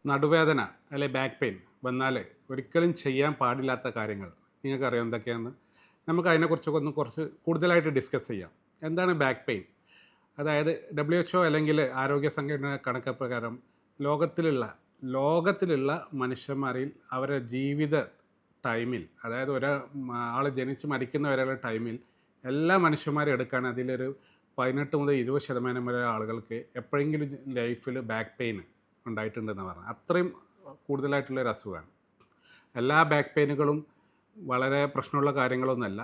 നടുവേദന അല്ലെ back pain വന്നാൽ ഒരിക്കലും ചെയ്യാൻ പാടില്ലാത്ത കാര്യങ്ങൾ നിങ്ങൾക്കറിയാം എന്തൊക്കെയാണെന്ന്. നമുക്ക് അതിനെക്കുറിച്ചൊക്കെ കുറച്ച് കൂടുതലായിട്ട് ഡിസ്കസ് ചെയ്യാം. എന്താണ് ബാക്ക് പെയിൻ? അതായത് WHO അല്ലെങ്കിൽ ആരോഗ്യ സംഘടന കണക്ക് പ്രകാരം ലോകത്തിലുള്ള മനുഷ്യന്മാരിൽ അവരുടെ ജീവിത ടൈമിൽ, അതായത് ആൾ ജനിച്ച് മരിക്കുന്ന വരെയുള്ള ടൈമിൽ എല്ലാ മനുഷ്യന്മാരും എടുക്കുകയാണ് അതിലൊരു 18 മുതൽ 20% വരെ ആളുകൾക്ക് എപ്പോഴെങ്കിലും ലൈഫിൽ ബാക്ക് പെയിൻ ഉണ്ടായിട്ടുണ്ടെന്ന് പറഞ്ഞാൽ അത്രയും കൂടുതലായിട്ടുള്ളൊരു അസുഖമാണ്. എല്ലാ ബാക്ക് പെയിനുകളും വളരെ പ്രശ്നമുള്ള കാര്യങ്ങളൊന്നുമല്ല.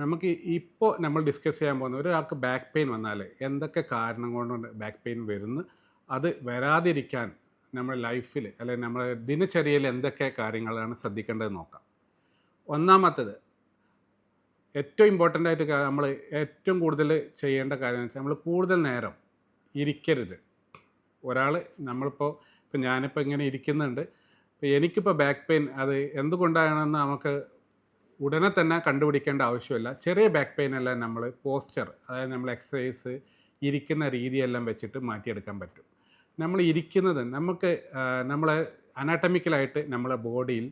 നമുക്ക് ഇപ്പോൾ നമ്മൾ ഡിസ്കസ് ചെയ്യാൻ പോകുന്ന ഒരാൾക്ക് ബാക്ക് പെയിൻ വന്നാൽ എന്തൊക്കെ കാരണം കൊണ്ട് ബാക്ക് പെയിൻ വരുന്നു, അത് വരാതിരിക്കാൻ നമ്മുടെ ലൈഫിൽ അല്ലെങ്കിൽ നമ്മുടെ ദിനചര്യയിൽ എന്തൊക്കെ കാര്യങ്ങളാണ് ശ്രദ്ധിക്കേണ്ടത് നോക്കാം. ഒന്നാമത്തേത് ഏറ്റവും ഇമ്പോർട്ടൻ്റ് ആയിട്ട് നമ്മൾ ഏറ്റവും കൂടുതൽ ചെയ്യേണ്ട കാര്യം എന്ന് വെച്ചാൽ നമ്മൾ കൂടുതൽ നേരം ഇരിക്കരുത്. ഇപ്പം ഞാനിപ്പോൾ ഇങ്ങനെ ഇരിക്കുന്നുണ്ട്, ഇപ്പോൾ എനിക്കിപ്പോൾ ബാക്ക് പെയിൻ അത് എന്തുകൊണ്ടാണെന്ന് നമുക്ക് ഉടനെ തന്നെ കണ്ടുപിടിക്കേണ്ട ആവശ്യമില്ല. ചെറിയ ബാക്ക് പെയിൻ എല്ലാം നമ്മൾ പോസ്ചർ, അതായത് നമ്മൾ എക്സസൈസ്, ഇരിക്കുന്ന രീതിയെല്ലാം വെച്ചിട്ട് മാറ്റിയെടുക്കാൻ പറ്റും. നമ്മൾ ഇരിക്കുന്നത് നമ്മളെ അനാട്ടമിക്കലായിട്ട് നമ്മളെ ബോഡിയിൽ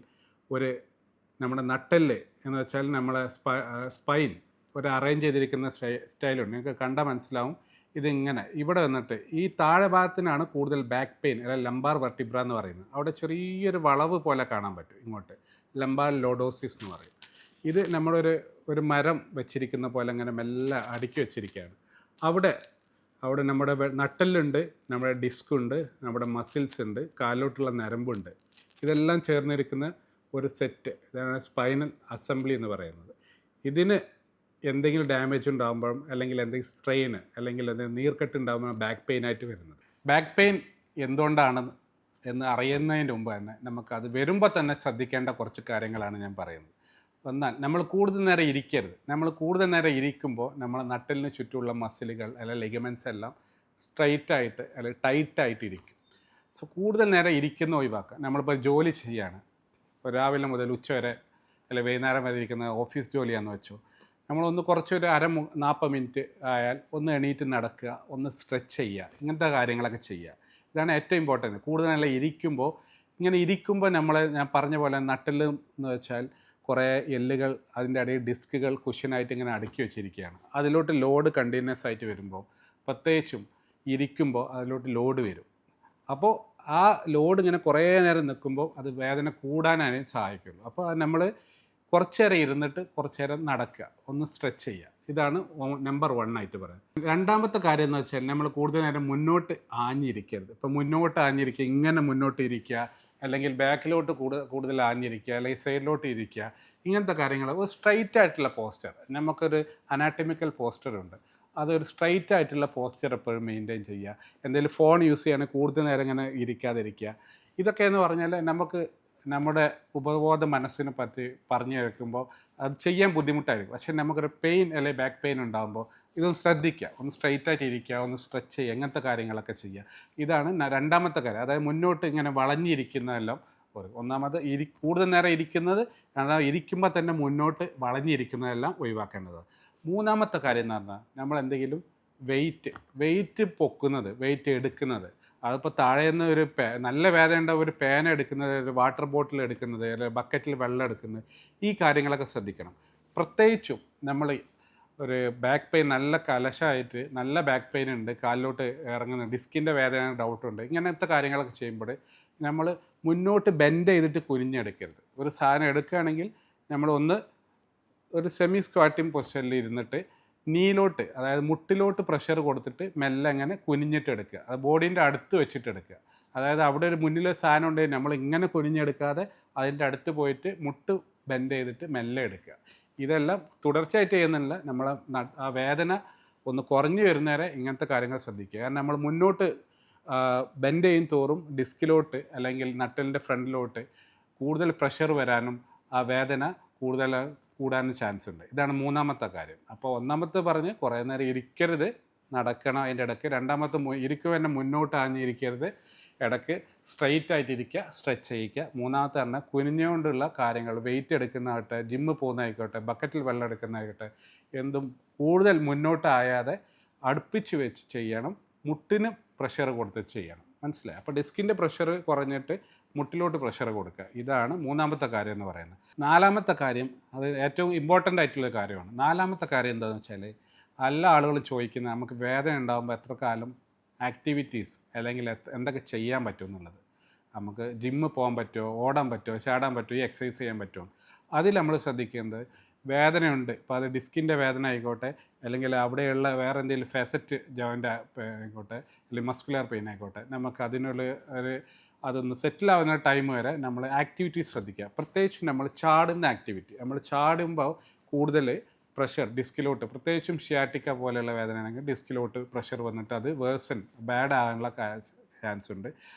നമ്മുടെ നട്ടെല്ല് എന്ന് വെച്ചാൽ നമ്മളെ സ്പൈൻ അറേഞ്ച് ചെയ്തിരിക്കുന്ന സ്റ്റൈലുണ്ട്. നിങ്ങൾക്ക് കണ്ടാൽ മനസ്സിലാവും. ഇതിങ്ങനെ ഇവിടെ വന്നിട്ട് ഈ താഴെ ഭാഗത്തിനാണ് കൂടുതൽ ബാക്ക് പെയിൻ അല്ലെങ്കിൽ ലംബാർ വെർട്ടിബ്ര എന്ന് പറയുന്നത്. അവിടെ ചെറിയൊരു വളവ് പോലെ കാണാൻ പറ്റും ഇങ്ങോട്ട്, ലംബാർ ലോഡോസിസ് എന്ന് പറയും. ഇത് ഒരു മരം വെച്ചിരിക്കുന്ന പോലെ അങ്ങനെ മെല്ലെ അടുക്കി വെച്ചിരിക്കുകയാണ്. അവിടെ നമ്മുടെ നട്ടെല്ലുണ്ട്, നമ്മുടെ ഡിസ്ക് ഉണ്ട്, നമ്മുടെ മസിൽസ് ഉണ്ട്, കാലിലോട്ടുള്ള നരമ്പുണ്ട്. ഇതെല്ലാം ചേർന്നിരിക്കുന്ന ഒരു സെറ്റ്, ഇതാണ് സ്പൈനൽ അസംബ്ലി എന്ന് പറയുന്നത്. ഇതിന് എന്തെങ്കിലും ഡാമേജ് ഉണ്ടാകുമ്പോഴും അല്ലെങ്കിൽ എന്തെങ്കിലും സ്ട്രെയിൻ അല്ലെങ്കിൽ എന്തെങ്കിലും നീർക്കെട്ട് ഉണ്ടാകുമ്പോൾ ബാക്ക് പെയിൻ ആയിട്ട് വരുന്നത്. ബാക്ക് പെയിൻ എന്തുകൊണ്ടാണെന്ന് അറിയുന്നതിന് മുമ്പ് തന്നെ നമുക്കത് വരുമ്പോൾ തന്നെ ശ്രദ്ധിക്കേണ്ട കുറച്ച് കാര്യങ്ങളാണ് ഞാൻ പറയുന്നത്. എന്നാൽ നമ്മൾ കൂടുതൽ നേരം ഇരിക്കരുത്. നമ്മൾ കൂടുതൽ നേരം ഇരിക്കുമ്പോൾ നമ്മളെ നട്ടലിന് ചുറ്റുമുള്ള മസിലുകൾ അല്ലെങ്കിൽ ലിഗമെൻറ്റ്സ് എല്ലാം സ്ട്രൈറ്റായിട്ട് അല്ലെങ്കിൽ ടൈറ്റായിട്ട് ഇരിക്കും. സോ കൂടുതൽ നേരം ഇരിക്കുന്ന ഒഴിവാക്കുക. നമ്മളിപ്പോൾ ജോലി ചെയ്യുകയാണ്, ഇപ്പോൾ രാവിലെ മുതൽ ഉച്ച വരെ അല്ലെങ്കിൽ വൈകുന്നേരം വരെ ഇരിക്കുന്ന ഓഫീസ് ജോലിയാണെന്ന് വെച്ചോ, നമ്മളൊന്ന് കുറച്ചൊരു 40 മിനിറ്റ് ആയാൽ ഒന്ന് എണീറ്റ് നടക്കുക, ഒന്ന് സ്ട്രെച്ച് ചെയ്യുക, ഇങ്ങനത്തെ കാര്യങ്ങളൊക്കെ ചെയ്യുക. ഇതാണ് ഏറ്റവും ഇമ്പോർട്ടൻറ്റ്. കൂടുതൽ നേരം ഇരിക്കുമ്പോൾ ഞാൻ പറഞ്ഞ പോലെ നട്ടെല്ല് എന്ന് വെച്ചാൽ കുറേ എല്ലുകൾ, അതിൻ്റെ ഇടയിൽ ഡിസ്കുകൾ കുഷ്യനായിട്ട് ഇങ്ങനെ അടുക്കി വെച്ചിരിക്കുകയാണ്. അതിലോട്ട് ലോഡ് കണ്ടിന്യൂസ് ആയിട്ട് വരുമ്പോൾ, പ്രത്യേകിച്ചും ഇരിക്കുമ്പോൾ അതിലോട്ട് ലോഡ് വരും. അപ്പോൾ ആ ലോഡ് ഇങ്ങനെ കുറേ നേരം നിൽക്കുമ്പോൾ അത് വേദന കൂടാനാണ് സഹായിക്കുള്ളൂ. അപ്പോൾ നമ്മൾ കുറച്ച് നേരം ഇരുന്നിട്ട് കുറച്ച് നേരം നടക്കുക, ഒന്ന് സ്ട്രെച്ച് ചെയ്യുക. ഇതാണ് നമ്പർ 1 ആയിട്ട് പറയാം. രണ്ടാമത്തെ കാര്യം എന്ന് വെച്ചാൽ നമ്മൾ കൂടുതൽ നേരം മുന്നോട്ട് ആഞ്ഞിരിക്കരുത്. ഇപ്പോൾ മുന്നോട്ട് ആഞ്ഞിരിക്കുക, ഇങ്ങനെ മുന്നോട്ട് ഇരിക്കുക, അല്ലെങ്കിൽ ബാക്കിലോട്ട് കൂടുതൽ ആഞ്ഞിരിക്കുക, അല്ലെങ്കിൽ സൈഡിലോട്ട് ഇരിക്കുക, ഇങ്ങനത്തെ കാര്യങ്ങൾ. ഒരു സ്ട്രൈറ്റ് ആയിട്ടുള്ള പോസ്റ്റർ, നമുക്കൊരു അനാട്ടമിക്കൽ പോസ്റ്റർ ഉണ്ട്, അതൊരു സ്ട്രൈറ്റ് ആയിട്ടുള്ള പോസ്റ്റർ എപ്പോഴും മെയിൻറ്റെയിൻ ചെയ്യുക. എന്തെങ്കിലും ഫോൺ യൂസ് ചെയ്യുകയാണെങ്കിൽ കൂടുതൽ നേരം ഇങ്ങനെ ഇരിക്കാതിരിക്കുക. ഇതൊക്കെ എന്ന് പറഞ്ഞാൽ നമുക്ക് നമ്മുടെ ഉപബോധ മനസ്സിനെ പറ്റി പറഞ്ഞു കേൾക്കുമ്പോൾ അത് ചെയ്യാൻ ബുദ്ധിമുട്ടായിരിക്കും. പക്ഷേ നമുക്കൊരു പെയിൻ അല്ലെങ്കിൽ ബാക്ക് പെയിൻ ഉണ്ടാകുമ്പോൾ ഇതൊന്ന് ശ്രദ്ധിക്കുക, ഒന്ന് സ്ട്രൈറ്റായിട്ട് ഇരിക്കുക, ഒന്ന് സ്ട്രെച്ച് ചെയ്യുക, ഇങ്ങനത്തെ കാര്യങ്ങളൊക്കെ ചെയ്യുക. ഇതാണ് രണ്ടാമത്തെ കാര്യം. അതായത് മുന്നോട്ട് ഇങ്ങനെ വളഞ്ഞിരിക്കുന്നതെല്ലാം ഒന്നാമത് കൂടുതൽ നേരം ഇരിക്കുന്നത്, രണ്ടാമത് ഇരിക്കുമ്പോൾ തന്നെ മുന്നോട്ട് വളഞ്ഞിരിക്കുന്നതെല്ലാം ഒഴിവാക്കേണ്ടത്. മൂന്നാമത്തെ കാര്യം എന്ന് പറഞ്ഞാൽ നമ്മൾ എന്തെങ്കിലും വെയിറ്റ് പൊക്കുന്നത്, വെയിറ്റ് എടുക്കുന്നത്, അതിപ്പോൾ താഴേന്ന് നല്ല വേദനയുണ്ട ഒരു പേന എടുക്കുന്നത്, ഒരു വാട്ടർ ബോട്ടിൽ എടുക്കുന്നത്, അല്ലെങ്കിൽ ബക്കറ്റിൽ വെള്ളം എടുക്കുന്നത്, ഈ കാര്യങ്ങളൊക്കെ ശ്രദ്ധിക്കണം. പ്രത്യേകിച്ചും നമ്മൾ ഒരു ബാക്ക് പെയിൻ നല്ല കലശമായിട്ട് നല്ല ബാക്ക് പെയിൻ ഉണ്ട്, കാലിലോട്ട് ഇറങ്ങുന്ന ഡിസ്കിൻ്റെ വേദന ഡൗട്ടുണ്ട്, ഇങ്ങനത്തെ കാര്യങ്ങളൊക്കെ ചെയ്യുമ്പോൾ നമ്മൾ മുന്നോട്ട് ബെൻഡ് ചെയ്തിട്ട് കുനിഞ്ഞെടുക്കരുത്. ഒരു സാധനം എടുക്കുകയാണെങ്കിൽ ഒരു സെമി സ്ക്വാറ്റിംഗ് പൊസിഷനിൽ ഇരുന്നിട്ട് നീലോട്ട്, അതായത് മുട്ടിലോട്ട് പ്രഷർ കൊടുത്തിട്ട് മെല്ലെ അങ്ങനെ കുനിഞ്ഞിട്ട് എടുക്കുക. അത് ബോഡീൻ്റെ അടുത്ത് വെച്ചിട്ട് എടുക്കുക. അതായത് അവിടെ ഒരു മുന്നിൽ സാധനം ഉണ്ടെങ്കിൽ നമ്മൾ ഇങ്ങനെ കുനിഞ്ഞെടുക്കാതെ അതിൻ്റെ അടുത്ത് പോയിട്ട് മുട്ട് ബെൻഡ് ചെയ്തിട്ട് മെല്ലെ എടുക്കുക. ഇതെല്ലാം തുടർച്ചയായിട്ട് ചെയ്യുന്നില്ല, ആ വേദന ഒന്ന് കുറഞ്ഞു വരുന്നവരെ ഇങ്ങനത്തെ കാര്യങ്ങൾ ശ്രദ്ധിക്കുക. കാരണം നമ്മൾ മുന്നോട്ട് ബെൻഡ് ചെയ്യും തോറും ഡിസ്കിലോട്ട് അല്ലെങ്കിൽ നട്ടലിൻ്റെ ഫ്രണ്ടിലോട്ട് കൂടുതൽ പ്രഷർ വരാനും ആ വേദന കൂടാനും ചാൻസ് ഉണ്ട്. ഇതാണ് മൂന്നാമത്തെ കാര്യം. അപ്പോൾ ഒന്നാമത്തെ പറഞ്ഞ് കുറേ നേരം ഇരിക്കരുത്, നടക്കണം അതിൻ്റെ ഇടയ്ക്ക്. രണ്ടാമത്തെ ഇരിക്കുക തന്നെ മുന്നോട്ട് ആഞ്ഞിരിക്കരുത്, ഇടയ്ക്ക് സ്ട്രെയിറ്റ് ആയിട്ടിരിക്കുക, സ്ട്രെച്ച് ചെയ്യിക്കുക. മൂന്നാമത്തെ പറഞ്ഞാൽ കുനിഞ്ഞുകൊണ്ടുള്ള കാര്യങ്ങൾ, വെയിറ്റ് എടുക്കുന്നതാകട്ടെ, ജിമ്മ് പോകുന്നതായിക്കോട്ടെ, ബക്കറ്റിൽ വെള്ളം എടുക്കുന്നതായിക്കോട്ടെ, എന്തും കൂടുതൽ മുന്നോട്ടായാതെ അടുപ്പിച്ച് വെച്ച് ചെയ്യണം. മുട്ടിന് പ്രഷർ കൊടുത്ത് ചെയ്യണം. മനസ്സിലായി? അപ്പോൾ ഡിസ്കിൻ്റെ പ്രഷർ കുറഞ്ഞിട്ട് മുട്ടിലോട്ട് പ്രഷർ കൊടുക്കുക. ഇതാണ് മൂന്നാമത്തെ കാര്യം എന്ന് പറയുന്നത്. നാലാമത്തെ കാര്യം, അത് ഏറ്റവും ഇമ്പോർട്ടൻ്റ് ആയിട്ടുള്ള കാര്യമാണ്. നാലാമത്തെ കാര്യം എന്താണെന്ന് വെച്ചാൽ, എല്ലാ ആളുകളും ചോദിക്കുന്നത് നമുക്ക് വേദന ഉണ്ടാകുമ്പോൾ എത്ര കാലം ആക്ടിവിറ്റീസ് അല്ലെങ്കിൽ എന്തൊക്കെ ചെയ്യാൻ പറ്റും എന്നുള്ളത്. നമുക്ക് ജിമ്മിൽ പോകാൻ പറ്റുമോ, ഓടാൻ പറ്റുമോ, ചാടാൻ പറ്റുമോ, ഈ എക്സസൈസ് ചെയ്യാൻ പറ്റുമോ? അതിൽ നമ്മൾ ശ്രദ്ധിക്കേണ്ടത് വേദനയുണ്ട്. ഇപ്പോൾ അത് ഡിസ്കിൻ്റെ വേദന ആയിക്കോട്ടെ, അല്ലെങ്കിൽ അവിടെയുള്ള വേറെ എന്തെങ്കിലും ഫെസറ്റ് ജോയിൻ്റ് ആയിക്കോട്ടെ, അല്ലെങ്കിൽ മസ്കുലർ പെയിൻ ആയിക്കോട്ടെ, നമുക്ക് അതിനുള്ള അതൊന്ന് സെറ്റിലാവുന്ന ടൈം വരെ നമ്മൾ ആക്ടിവിറ്റി ശ്രദ്ധിക്കുക. പ്രത്യേകിച്ചും നമ്മൾ ചാടുന്ന ആക്ടിവിറ്റി. നമ്മൾ ചാടുമ്പോൾ കൂടുതൽ പ്രഷർ ഡിസ്കിലോട്ട്, പ്രത്യേകിച്ചും ഷിയാറ്റിക്ക പോലെയുള്ള വേദനയാണെങ്കിൽ ഡിസ്കിലോട്ട് പ്രഷർ വന്നിട്ട് അത് ബാഡ് ആകാനുള്ള ചാൻസ് ഉണ്ട്.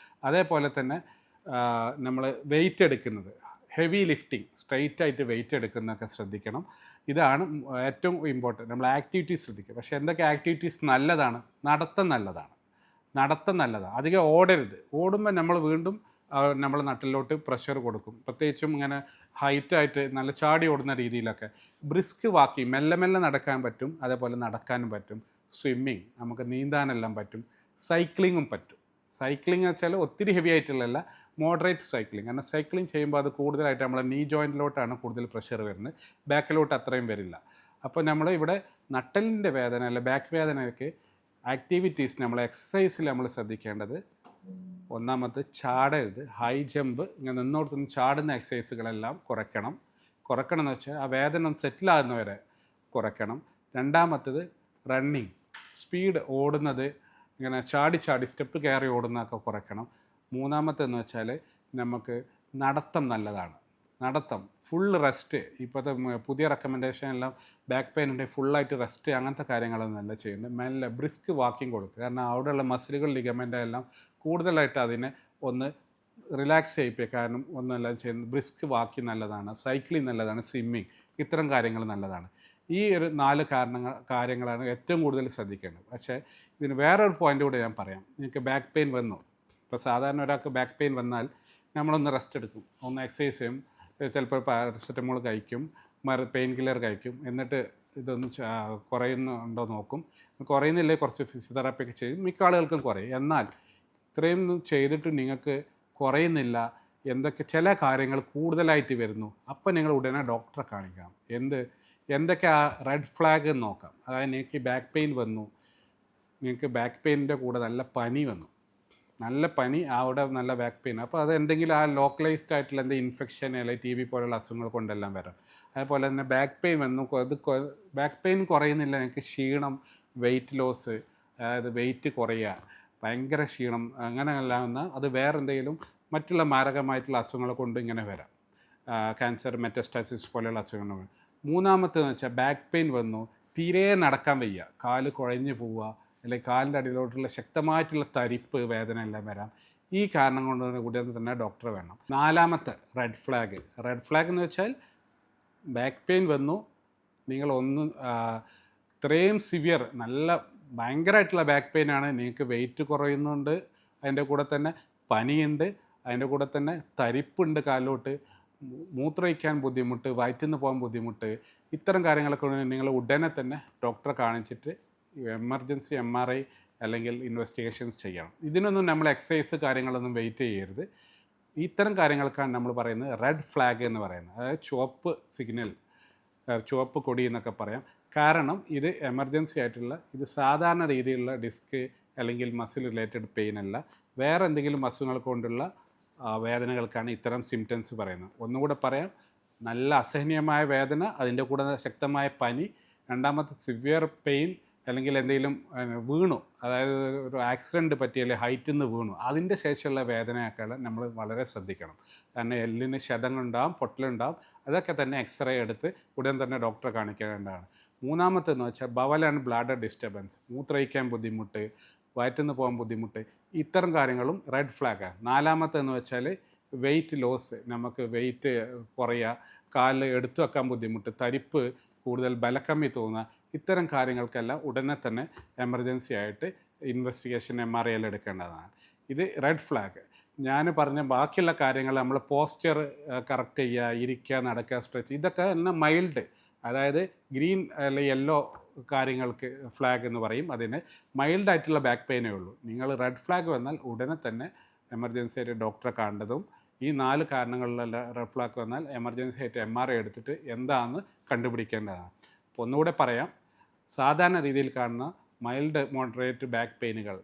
അതേപോലെ തന്നെ നമ്മൾ വെയിറ്റ് എടുക്കുന്നത്, ഹെവി ലിഫ്റ്റിംഗ്, സ്ട്രെയിറ്റ് ആയിട്ട് വെയിറ്റ് എടുക്കുന്നതൊക്കെ ശ്രദ്ധിക്കണം. ഇതാണ് ഏറ്റവും ഇമ്പോർട്ടൻറ്റ്. നമ്മൾ ആക്ടിവിറ്റീസ് ശ്രദ്ധിക്കുക. പക്ഷേ എന്തൊക്കെ ആക്ടിവിറ്റീസ് നല്ലതാണ്? നടത്തം നല്ലതാണ്. അധികം ഓടരുത്. ഓടുമ്പോൾ നമ്മൾ വീണ്ടും നമ്മൾ നട്ടിലോട്ട് പ്രഷർ കൊടുക്കും. പ്രത്യേകിച്ചും ഇങ്ങനെ ഹൈറ്റായിട്ട് നല്ല ചാടി ഓടുന്ന രീതിയിലൊക്കെ. ബ്രിസ്ക് വാക്കിംഗ്, മെല്ലെ മെല്ലെ നടക്കാൻ പറ്റും, അതേപോലെ നടക്കാനും പറ്റും. സ്വിമ്മിങ്, നമുക്ക് നീന്താനെല്ലാം പറ്റും. സൈക്ലിങ്ങും പറ്റും. സൈക്ലിംഗ് വെച്ചാൽ ഒത്തിരി ഹെവി ആയിട്ടുള്ളതല്ല, മോഡറേറ്റ് സൈക്ലിംഗ്. കാരണം സൈക്ലിംഗ് ചെയ്യുമ്പോൾ അത് കൂടുതലായിട്ട് നമ്മളെ നീ ജോയിൻറ്റിലോട്ടാണ് കൂടുതൽ പ്രഷർ വരുന്നത്, ബാക്കിലോട്ട് അത്രയും വരില്ല. അപ്പോൾ നമ്മൾ ഇവിടെ നട്ടലിൻ്റെ വേദന അല്ല ബാക്ക് വേദനയ്ക്ക് ആക്ടിവിറ്റീസ്, നമ്മൾ എക്സസൈസിൽ നമ്മൾ ശ്രദ്ധിക്കേണ്ടത്, ഒന്നാമത് ചാടരുത്. ഹൈ ജമ്പ്, ഇങ്ങനെ നിന്നോടത്തുനിന്ന് ചാടുന്ന എക്സസൈസുകളെല്ലാം കുറയ്ക്കണം എന്ന് വെച്ചാൽ ആ വേദന ഒന്ന് സെറ്റിലാകുന്നവരെ കുറയ്ക്കണം. രണ്ടാമത്തത് റണ്ണിങ്, സ്പീഡ് ഓടുന്നത്, ഇങ്ങനെ ചാടി സ്റ്റെപ്പ് കയറി ഓടുന്നതൊക്കെ കുറയ്ക്കണം. മൂന്നാമത്തെന്ന് വെച്ചാൽ നമുക്ക് നടത്തം നല്ലതാണ്. നടത്തം, ഫുൾ റെസ്റ്റ്. ഇപ്പോഴത്തെ പുതിയ റെക്കമെൻഡേഷൻ എല്ലാം ബാക്ക് പെയിൻ ഉണ്ടെങ്കിൽ ഫുള്ളായിട്ട് റെസ്റ്റ്, അങ്ങനത്തെ കാര്യങ്ങളൊന്നുമല്ല ചെയ്യുന്നത്. മെല്ലെ ബ്രിസ്ക് വാക്കിംഗ് കൊടുക്കുക. കാരണം അവിടെയുള്ള മസിലുകൾ, ലിഗമെൻ്റ് എല്ലാം കൂടുതലായിട്ട് അതിനെ ഒന്ന് റിലാക്സ് ചെയ്യിപ്പിക്കാനും ഒന്നെല്ലാം ചെയ്യുന്നത്. ബ്രിസ്ക് വാക്കിംഗ് നല്ലതാണ്, സൈക്ലിംഗ് നല്ലതാണ്, സ്വിമ്മിങ്, ഇത്തരം കാര്യങ്ങൾ നല്ലതാണ്. ഈ ഒരു 4 കാര്യങ്ങളാണ് ഏറ്റവും കൂടുതൽ ശ്രദ്ധിക്കേണ്ടത്. പക്ഷേ ഇതിന് വേറൊരു പോയിൻ്റ് കൂടെ ഞാൻ പറയാം. നിങ്ങൾക്ക് ബാക്ക് പെയിൻ വന്നു, ഇപ്പോൾ സാധാരണ ഒരാൾക്ക് ബാക്ക് പെയിൻ വന്നാൽ നമ്മളൊന്ന് റെസ്റ്റ് എടുക്കും, ഒന്ന് എക്സസൈസ് ചെയ്യും, ചിലപ്പോൾ പാരസെറ്റമോൾ കഴിക്കും, പെയിൻ കില്ലർ കഴിക്കും, എന്നിട്ട് ഇതൊന്ന് കുറയുന്നുണ്ടോ നോക്കും. കുറയുന്നില്ലേ കുറച്ച് ഫിസിയോതെറാപ്പി ഒക്കെ ചെയ്യും, മിക്ക ആളുകൾക്കും കുറയും. എന്നാൽ ഇത്രയും ചെയ്തിട്ട് നിങ്ങൾക്ക് കുറയുന്നില്ല, ചില കാര്യങ്ങൾ കൂടുതലായിട്ട് വരുന്നു, അപ്പോൾ നിങ്ങൾ ഉടനെ ഡോക്ടറെ കാണിക്കണം. എന്തൊക്കെ ആ റെഡ് ഫ്ലാഗ് നോക്കാം. അതായത് നിങ്ങൾക്ക് ബാക്ക് പെയിൻ വന്നു, നിങ്ങൾക്ക് ബാക്ക് പെയിനിൻ്റെ കൂടെ നല്ല പനി വന്നു, അവിടെ നല്ല ബാക്ക് പെയിൻ, അപ്പോൾ അത് എന്തെങ്കിലും ആ ലോക്കലൈസ്ഡ് ആയിട്ടുള്ള എന്തെങ്കിലും ഇൻഫെക്ഷൻ അല്ലെങ്കിൽ TB പോലുള്ള അസുഖങ്ങൾ കൊണ്ടെല്ലാം വരാം. അതേപോലെ തന്നെ ബാക്ക് പെയിൻ വന്നു, ബാക്ക് പെയിൻ കുറയുന്നില്ല, നിങ്ങൾക്ക് ക്ഷീണം, വെയിറ്റ് ലോസ്, അതായത് വെയിറ്റ് കുറയുക, ഭയങ്കര ക്ഷീണം, അങ്ങനെയെല്ലാം വന്നാൽ അത് വേറെ എന്തെങ്കിലും മറ്റുള്ള മാരകമായിട്ടുള്ള അസുഖങ്ങൾ കൊണ്ട് ഇങ്ങനെ വരാം. ക്യാൻസർ, മെറ്റസ്റ്റാസിസ് പോലെയുള്ള അസുഖങ്ങൾ. മൂന്നാമത്തേന്ന് വെച്ചാൽ ബാക്ക് പെയിൻ വന്നു, തീരെ നടക്കാൻ വയ്യ, കാല് കുഴഞ്ഞു പോവുക, അല്ലെങ്കിൽ കാലിൻ്റെ അടിയിലോട്ടുള്ള ശക്തമായിട്ടുള്ള തരിപ്പ്, വേദന എല്ലാം വരാം. ഈ കാരണം കൊണ്ട് കൂടി തന്നെ ഡോക്ടറെ വേണം. നാലാമത്തെ റെഡ് ഫ്ലാഗ് എന്ന് വെച്ചാൽ ബാക്ക് പെയിൻ വന്നു, ഇത്രയും സിവിയർ, നല്ല ഭയങ്കരമായിട്ടുള്ള ബാക്ക് പെയിനാണ്, നിങ്ങൾക്ക് വെയിറ്റ് കുറയുന്നുണ്ട്, അതിൻ്റെ കൂടെ തന്നെ പനിയുണ്ട്, അതിൻ്റെ കൂടെ തന്നെ തരിപ്പുണ്ട്, കാലിലോട്ട് മൂത്രമൊഴിക്കാൻ ബുദ്ധിമുട്ട്, വയറ്റിന്ന് പോകാൻ ബുദ്ധിമുട്ട്, ഇത്തരം കാര്യങ്ങളൊക്കെ നിങ്ങൾ ഉടനെ തന്നെ ഡോക്ടറെ കാണിച്ചിട്ട് എമർജൻസി MRI അല്ലെങ്കിൽ ഇൻവെസ്റ്റിഗേഷൻസ് ചെയ്യണം. ഇതിനൊന്നും നമ്മൾ എക്സസൈസ് കാര്യങ്ങളൊന്നും വെയിറ്റ് ചെയ്യരുത്. ഇത്തരം കാര്യങ്ങൾക്കാണ് നമ്മൾ പറയുന്നത് റെഡ് ഫ്ലാഗ് എന്ന് പറയുന്നത്. അതായത് ചുവപ്പ് സിഗ്നൽ, ചുവപ്പ് കൊടി എന്നൊക്കെ പറയാം. കാരണം ഇത് എമർജൻസി ആയിട്ടുള്ള, ഇത് സാധാരണ രീതിയിലുള്ള ഡിസ്ക് അല്ലെങ്കിൽ മസിൽ റിലേറ്റഡ് പെയിൻ അല്ല, വേറെ എന്തെങ്കിലും അസുഖങ്ങൾ കൊണ്ടുള്ള വേദനകൾക്കാണ് ഇത്തരം സിംറ്റംസ് പറയുന്നത്. ഒന്നുകൂടെ പറയാം, നല്ല അസഹനീയമായ വേദന, അതിൻ്റെ കൂടെ ശക്തമായ പനി, രണ്ടാമത്തെ സിവിയർ പെയിൻ, അല്ലെങ്കിൽ എന്തെങ്കിലും വീണു, അതായത് ഒരു ആക്സിഡൻറ്റ് പറ്റിയല്ലേ ഹൈറ്റിൽ നിന്ന് വീണു, അതിൻ്റെ ശേഷമുള്ള വേദനയൊക്കെ നമ്മൾ വളരെ ശ്രദ്ധിക്കണം. കാരണം എല്ലിന് ക്ഷതങ്ങളുണ്ടാകും, പൊട്ടലുണ്ടാകും, അതൊക്കെ തന്നെ എക്സ്റേ എടുത്ത് ഉടൻ തന്നെ ഡോക്ടറെ കാണിക്കേണ്ടതാണ്. മൂന്നാമത്തെന്ന് വെച്ചാൽ ബവൽ ആൻഡ് ബ്ലാഡർ ഡിസ്റ്റർബൻസ്, മൂത്രയിക്കാൻ ബുദ്ധിമുട്ട്, വയറ്റിൽ നിന്ന് പോകാൻ ബുദ്ധിമുട്ട്, ഇത്തരം കാര്യങ്ങളും റെഡ് ഫ്ലാഗാണ്. നാലാമത്തെന്ന് വെച്ചാൽ വെയിറ്റ് ലോസ്, നമുക്ക് വെയിറ്റ് കുറയുക, കാലിൽ എടുത്തു വെക്കാൻ ബുദ്ധിമുട്ട്, തരിപ്പ്, കൂടുതൽ ബലക്കമ്മി തോന്നുക, ഇത്തരം കാര്യങ്ങൾക്കെല്ലാം ഉടനെ തന്നെ എമർജൻസി ആയിട്ട് ഇൻവെസ്റ്റിഗേഷൻ MRI എല്ലാം എടുക്കേണ്ടതാണ്. ഇത് റെഡ് ഫ്ലാഗ്. ഞാൻ പറഞ്ഞ ബാക്കിയുള്ള കാര്യങ്ങൾ, നമ്മൾ പോസ്ചർ കറക്റ്റ് ചെയ്യുക, ഇരിക്കുക, നടക്കുക, സ്ട്രെച്ച്, ഇതൊക്കെ തന്നെ മൈൽഡ്. അതായത് ഗ്രീൻ അല്ലെങ്കിൽ യെല്ലോ കാര്യങ്ങൾക്ക് ഫ്ലാഗ് എന്ന് പറയും. അതിന് മൈൽഡായിട്ടുള്ള ബാക്ക് പെയിനേ ഉള്ളൂ. നിങ്ങൾ റെഡ് ഫ്ലാഗ് വന്നാൽ ഉടനെ തന്നെ എമർജൻസി ആയിട്ട് ഡോക്ടറെ കാണേണ്ടതും, ഈ 4 കാരണങ്ങളിലുള്ള റെഡ് ഫ്ലാഗ് വന്നാൽ എമർജൻസി ആയിട്ട് MRI എടുത്തിട്ട് എന്താണെന്ന് കണ്ടുപിടിക്കേണ്ടതാണ്. അപ്പോൾ ഒന്നുകൂടെ പറയാം, സാധാരണ രീതിയിൽ കാണുന്ന മൈൽഡ് മോഡറേറ്റ് ബാക്ക് പെയിനുകൾ,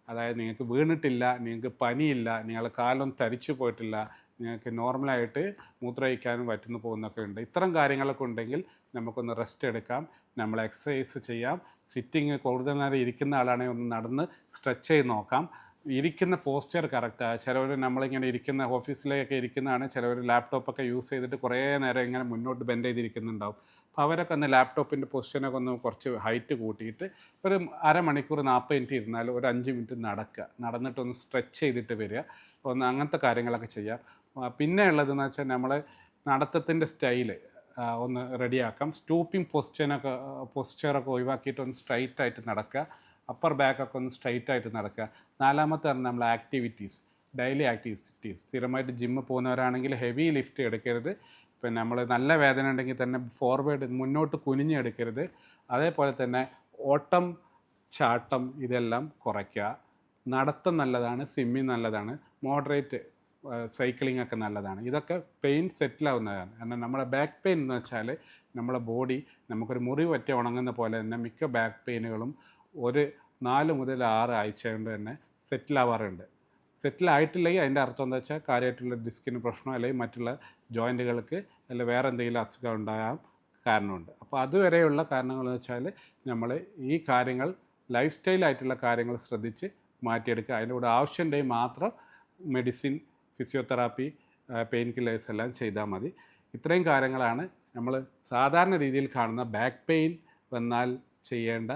അതായത് നിങ്ങൾക്ക് വീണിട്ടില്ല, നിങ്ങൾക്ക് പനിയില്ല, നിങ്ങളുടെ കാലൊന്നും തരിച്ചു പോയിട്ടില്ല, നിങ്ങൾക്ക് നോർമലായിട്ട് മൂത്രമൊഴിക്കാനും വറ്റുന്നു പോകുന്നൊക്കെ ഉണ്ട്. ഇത്തരം കാര്യങ്ങളൊക്കെ ഉണ്ടെങ്കിൽ നമുക്കൊന്ന് റെസ്റ്റ് എടുക്കാം, നമ്മൾ എക്സസൈസ് ചെയ്യാം. സിറ്റിങ് കൂടുതൽ നേരം ഇരിക്കുന്ന ആളാണെങ്കിൽ ഒന്ന് നടന്ന് സ്ട്രെച്ച് ചെയ്ത് നോക്കാം. ഇരിക്കുന്ന പോസ്ചർ കറക്റ്റാണ്. ചിലവർ നമ്മളിങ്ങനെ ഇരിക്കുന്ന ഓഫീസിലേക്ക് ഇരിക്കുന്നതാണ്, ചിലവർ ലാപ്ടോപ്പൊക്കെ യൂസ് ചെയ്തിട്ട് കുറേ നേരം ഇങ്ങനെ മുന്നോട്ട് ബെൻഡ് ചെയ്തിരിക്കുന്നുണ്ടാവും. അപ്പോൾ അവരൊക്കെ ഒന്ന് ലാപ്ടോപ്പിൻ്റെ പൊസിഷനൊക്കെ ഒന്ന് കുറച്ച് ഹൈറ്റ് കൂട്ടിയിട്ട് ഒരു അരമണിക്കൂർ 40 മിനിറ്റ് ഇരുന്നാൽ ഒരു 5 മിനിറ്റ് നടക്കുക, നടന്നിട്ടൊന്ന് സ്ട്രെച്ച് ചെയ്തിട്ട് വരിക, ഒന്ന് അങ്ങനത്തെ കാര്യങ്ങളൊക്കെ ചെയ്യാം. പിന്നെ ഉള്ളതെന്ന് വെച്ചാൽ നമ്മൾ നടത്തത്തിൻ്റെ സ്റ്റൈല് ഒന്ന് റെഡിയാക്കാം. സ്റ്റൂപ്പിംഗ് പൊസിച്ചറൊക്കെ ഒഴിവാക്കിയിട്ട് ഒന്ന് സ്ട്രൈറ്റ് ആയിട്ട് നടക്കുക, അപ്പർ ബാക്കൊക്കെ ഒന്ന് സ്ട്രൈറ്റ് ആയിട്ട് നടക്കുക. 4മത്തെ പറഞ്ഞാൽ നമ്മൾ ആക്ടിവിറ്റീസ്, ഡെയിലി ആക്ടിവിറ്റീസ്. സ്ഥിരമായിട്ട് ജിമ്മിൽ പോകുന്നവരാണെങ്കിൽ ഹെവി ലിഫ്റ്റ് എടുക്കരുത്. പിന്നെ നമ്മൾ നല്ല വേദന ഉണ്ടെങ്കിൽ തന്നെ ഫോർവേഡ് മുന്നോട്ട് കുനിഞ്ഞെടുക്കരുത്. അതേപോലെ തന്നെ ഓട്ടം, ചാട്ടം ഇതെല്ലാം കുറയ്ക്കുക. നടത്തം നല്ലതാണ്, സ്വിമ്മിങ് നല്ലതാണ്, മോഡറേറ്റ് സൈക്ലിംഗ് ഒക്കെ നല്ലതാണ്. ഇതൊക്കെ പെയിൻ സെറ്റിലാവുന്നതാണ്. കാരണം നമ്മുടെ ബാക്ക് പെയിൻ എന്ന് വെച്ചാൽ നമ്മളെ ബോഡി നമുക്കൊരു മുറി പറ്റി ഉണങ്ങുന്ന പോലെ തന്നെ മിക്ക ബാക്ക് പെയിനുകളും ഒരു 4 മുതൽ 6 ആഴ്ച കൊണ്ട് തന്നെ സെറ്റിലാവാറുണ്ട്. സെറ്റിലായിട്ടില്ലെങ്കിൽ അതിൻ്റെ അർത്ഥം എന്താ വെച്ചാൽ കാര്യമായിട്ടുള്ള ഡിസ്കിന് പ്രശ്നം, അല്ലെങ്കിൽ മറ്റുള്ള ജോയിൻറ്റുകൾക്ക് അല്ലെങ്കിൽ വേറെ എന്തെങ്കിലും അസുഖം ഉണ്ടാകാൻ കാരണമുണ്ട്. അപ്പോൾ അതുവരെയുള്ള കാരണങ്ങളെന്ന് വെച്ചാൽ നമ്മൾ ഈ കാര്യങ്ങൾ ലൈഫ് സ്റ്റൈലായിട്ടുള്ള കാര്യങ്ങൾ ശ്രദ്ധിച്ച് മാറ്റിയെടുക്കുക. അതിൻ്റെ കൂടെ ആവശ്യമുണ്ടെങ്കിൽ മാത്രം മെഡിസിൻ, ഫിസിയോതെറാപ്പി, പെയിൻ കില്ലേഴ്സ് എല്ലാം ചെയ്താൽ മതി. ഇത്രയും കാര്യങ്ങളാണ് നമ്മൾ സാധാരണ രീതിയിൽ കാണുന്ന ബാക്ക് പെയിൻ വന്നാൽ ചെയ്യേണ്ട,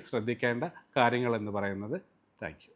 ശ്രദ്ധിക്കേണ്ട കാര്യങ്ങളെന്ന് പറയുന്നത്. Thank you.